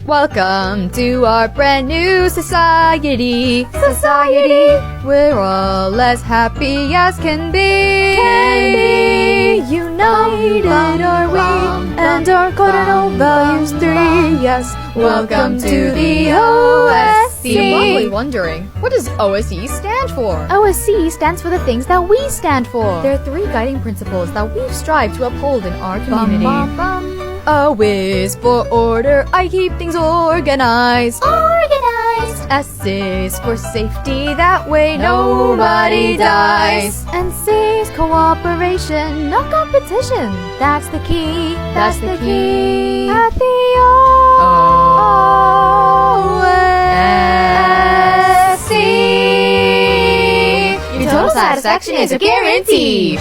Welcome to our brand new society. We're all as happy as can be. United are we, and our cardinal values three. Yes, welcome to the OSC. You're probably wondering, what does OSC stand for? OSC stands for the things that we stand for. There are three guiding principles that we've strived to uphold in our community. O is for order, I keep things organized. S is for safety, that way nobody dies. And C is cooperation, not competition. That's the key. At the OSC, your total satisfaction is a guarantee.